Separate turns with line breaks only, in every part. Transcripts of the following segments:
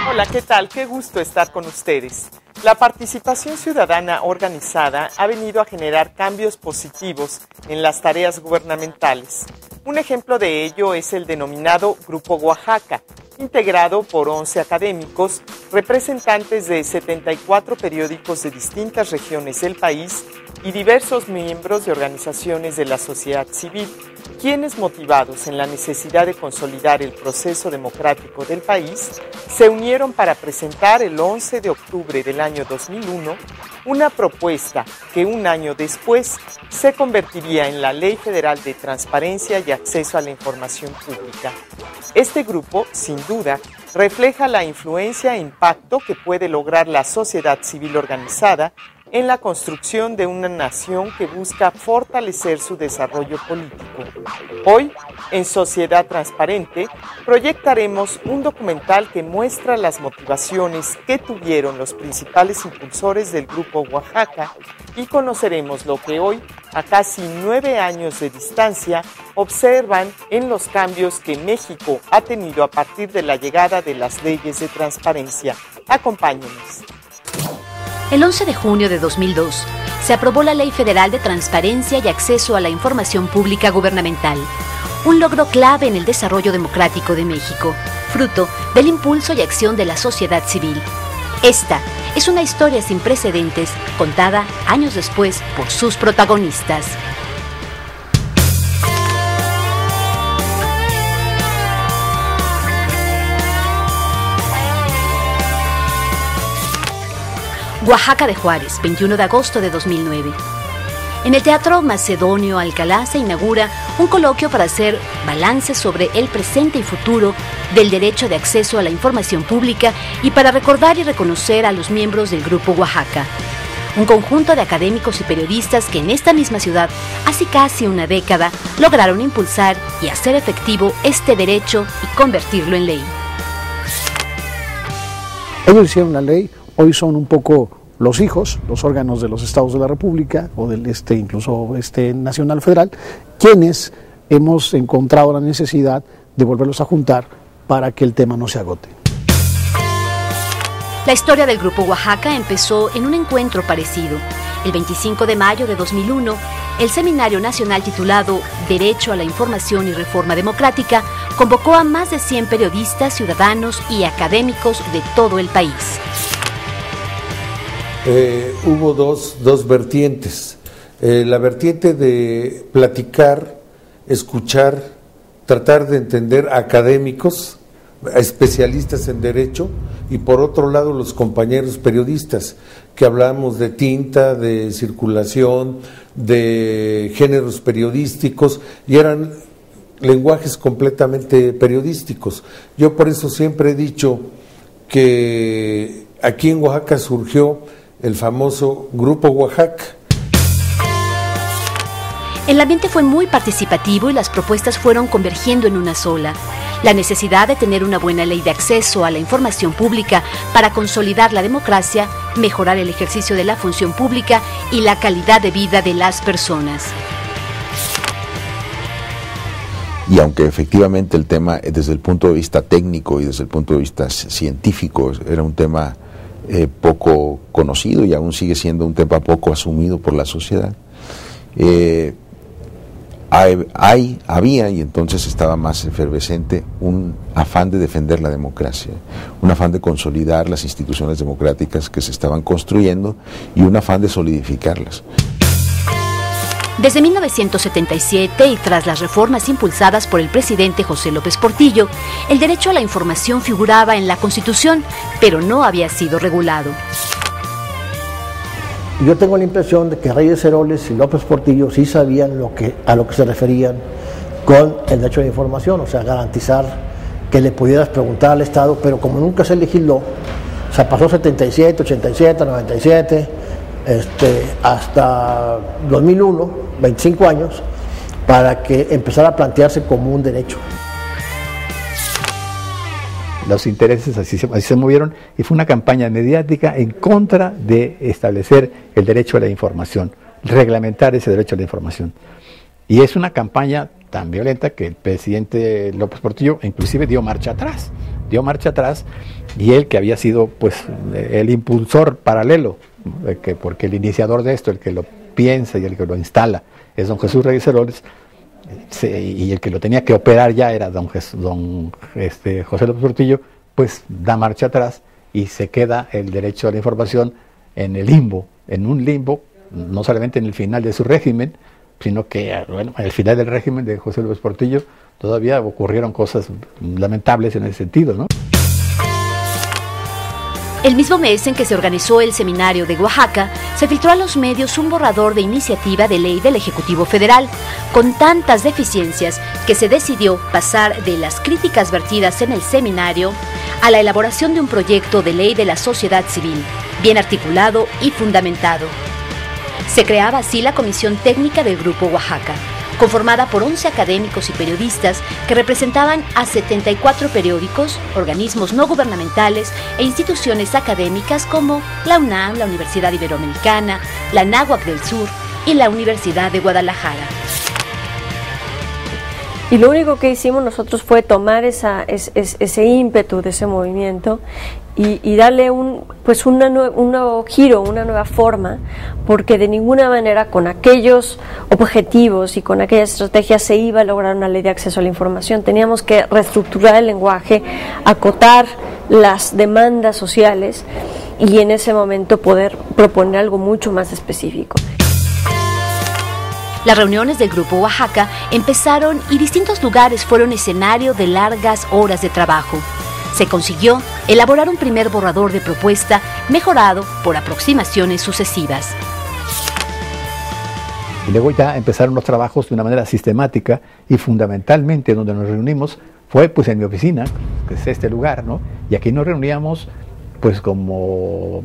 Hola, ¿qué tal? Qué gusto estar con ustedes. La participación ciudadana organizada ha venido a generar cambios positivos en las tareas gubernamentales. Un ejemplo de ello es el denominado Grupo Oaxaca, integrado por 11 académicos, representantes de 74 periódicos de distintas regiones del país y diversos miembros de organizaciones de la sociedad civil, quienes, motivados en la necesidad de consolidar el proceso democrático del país, se unieron para presentar el 11 de octubre del año 2001 una propuesta que un año después se convertiría en la Ley Federal de Transparencia y Acceso a la Información Pública. Este grupo, sin duda, refleja la influencia e impacto que puede lograr la sociedad civil organizada en la construcción de una nación que busca fortalecer su desarrollo político. Hoy, en Sociedad Transparente, proyectaremos un documental que muestra las motivaciones que tuvieron los principales impulsores del Grupo Oaxaca y conoceremos lo que hoy, a casi 9 años de distancia, observan en los cambios que México ha tenido a partir de la llegada de las leyes de transparencia. Acompáñenos.
El 11 de junio de 2002 se aprobó la Ley Federal de Transparencia y Acceso a la Información Pública Gubernamental, un logro clave en el desarrollo democrático de México, fruto del impulso y acción de la sociedad civil. Esta es una historia sin precedentes, contada años después por sus protagonistas. Oaxaca de Juárez, 21 de agosto de 2009. En el Teatro Macedonio Alcalá se inaugura un coloquio para hacer balance sobre el presente y futuro del derecho de acceso a la información pública y para recordar y reconocer a los miembros del Grupo Oaxaca, un conjunto de académicos y periodistas que en esta misma ciudad, hace casi una década, lograron impulsar y hacer efectivo este derecho y convertirlo en ley.
Ellos hicieron la ley. Hoy son un poco los hijos, los órganos de los estados de la República o del incluso nacional federal, quienes hemos encontrado la necesidad de volverlos a juntar para que el tema no se agote.
La historia del Grupo Oaxaca empezó en un encuentro parecido. El 25 de mayo de 2001, el Seminario Nacional titulado Derecho a la Información y Reforma Democrática convocó a más de 100 periodistas, ciudadanos y académicos de todo el país.
Hubo dos vertientes. La vertiente de platicar, escuchar, tratar de entender a académicos, a especialistas en derecho, y por otro lado los compañeros periodistas, que hablamos de tinta, de circulación, de géneros periodísticos, y eran lenguajes completamente periodísticos. Yo por eso siempre he dicho que aquí en Oaxaca surgió el famoso Grupo Oaxaca.
El ambiente fue muy participativo y las propuestas fueron convergiendo en una sola. La necesidad de tener una buena ley de acceso a la información pública para consolidar la democracia, mejorar el ejercicio de la función pública y la calidad de vida de las personas.
Y aunque efectivamente el tema desde el punto de vista técnico y desde el punto de vista científico era un tema poco conocido y aún sigue siendo un tema poco asumido por la sociedad, había y entonces estaba más efervescente un afán de defender la democracia, un afán de consolidar las instituciones democráticas que se estaban construyendo y un afán de solidificarlas.
Desde 1977 y tras las reformas impulsadas por el presidente José López Portillo, el derecho a la información figuraba en la Constitución, pero no había sido regulado.
Yo tengo la impresión de que Reyes Heroles y López Portillo sí sabían a lo que se referían con el derecho a la información, o sea, garantizar que le pudieras preguntar al Estado, pero como nunca se legisló, o sea, pasó 77, 87, 97, hasta 2001, 25 años, para que empezara a plantearse como un derecho.
Los intereses así se movieron y fue una campaña mediática en contra de establecer el derecho a la información, reglamentar ese derecho a la información. Y es una campaña tan violenta que el presidente López Portillo inclusive dio marcha atrás, y él, que había sido pues el impulsor paralelo, porque el iniciador de esto, el que lo piensa y el que lo instala es don Jesús Reyes Heroles, y el que lo tenía que operar ya era don José López Portillo, pues da marcha atrás y se queda el derecho a la información en el limbo, en un limbo, no solamente en el final de su régimen, sino que, bueno, al final del régimen de José López Portillo todavía ocurrieron cosas lamentables en ese sentido, ¿no?
El mismo mes en que se organizó el seminario de Oaxaca, se filtró a los medios un borrador de iniciativa de ley del Ejecutivo Federal, con tantas deficiencias que se decidió pasar de las críticas vertidas en el seminario a la elaboración de un proyecto de ley de la sociedad civil, bien articulado y fundamentado. Se creaba así la Comisión Técnica del Grupo Oaxaca, conformada por 11 académicos y periodistas que representaban a 74 periódicos, organismos no gubernamentales e instituciones académicas como la UNAM, la Universidad Iberoamericana, la Anáhuac del Sur y la Universidad de Guadalajara.
Y lo único que hicimos nosotros fue tomar ese ímpetu de ese movimiento y darle un nuevo giro, una nueva forma, porque de ninguna manera con aquellos objetivos y con aquellas estrategias se iba a lograr una ley de acceso a la información. Teníamos que reestructurar el lenguaje, acotar las demandas sociales y en ese momento poder proponer algo mucho más específico.
Las reuniones del Grupo Oaxaca empezaron y distintos lugares fueron escenario de largas horas de trabajo. Se consiguió elaborar un primer borrador de propuesta mejorado por aproximaciones sucesivas.
Y luego ya empezaron los trabajos de una manera sistemática y fundamentalmente donde nos reunimos fue pues en mi oficina, que es este lugar, ¿no? Y aquí nos reuníamos pues como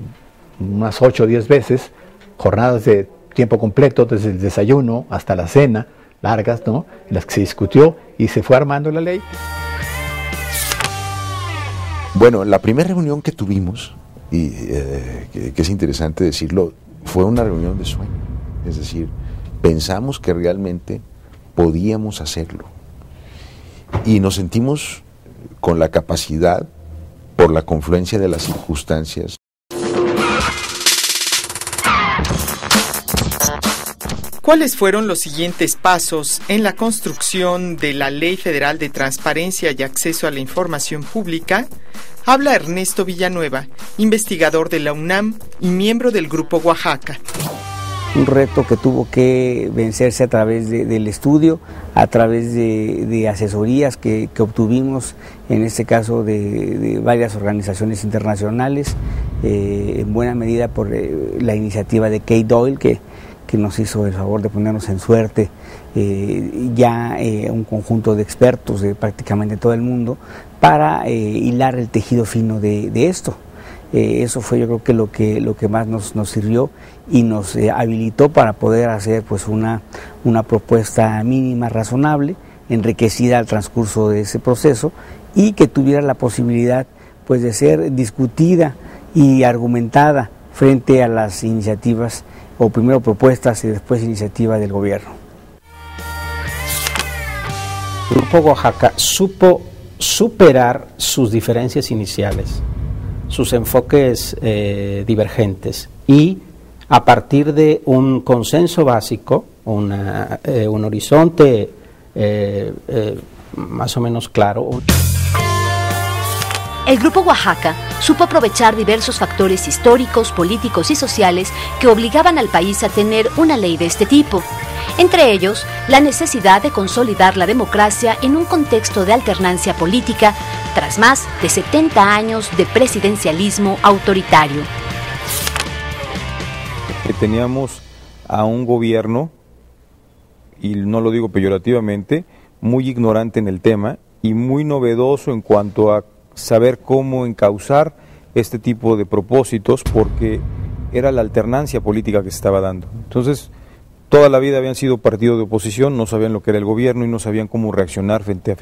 unas 8 o 10 veces, jornadas de tiempo completo, desde el desayuno hasta la cena, largas, ¿no? En las que se discutió y se fue armando la ley.
Bueno, la primera reunión que tuvimos, y que es interesante decirlo, fue una reunión de sueño. Es decir, pensamos que realmente podíamos hacerlo. Y nos sentimos con la capacidad, por la confluencia de las circunstancias.
¿Cuáles fueron los siguientes pasos en la construcción de la Ley Federal de Transparencia y Acceso a la Información Pública? Habla Ernesto Villanueva, investigador de la UNAM y miembro del Grupo Oaxaca.
Un reto que tuvo que vencerse a través del estudio, a través de asesorías que obtuvimos, en este caso de varias organizaciones internacionales, en buena medida por la iniciativa de Kate Doyle, que nos hizo el favor de ponernos en suerte un conjunto de expertos de prácticamente todo el mundo para hilar el tejido fino de esto. Eso fue, yo creo que lo que más nos sirvió y nos habilitó para poder hacer pues una propuesta mínima, razonable, enriquecida al transcurso de ese proceso y que tuviera la posibilidad pues de ser discutida y argumentada frente a las iniciativas, o primero propuestas y después iniciativa del gobierno.
El Grupo Oaxaca supo superar sus diferencias iniciales, sus enfoques divergentes, y a partir de un consenso básico, un horizonte más o menos claro.
El Grupo Oaxaca supo aprovechar diversos factores históricos, políticos y sociales que obligaban al país a tener una ley de este tipo. Entre ellos, la necesidad de consolidar la democracia en un contexto de alternancia política tras más de 70 años de presidencialismo autoritario.
Teníamos a un gobierno, y no lo digo peyorativamente, muy ignorante en el tema y muy novedoso en cuanto a saber cómo encauzar este tipo de propósitos, porque era la alternancia política que se estaba dando. Entonces, toda la vida habían sido partido de oposición, no sabían lo que era el gobierno y no sabían cómo reaccionar frente a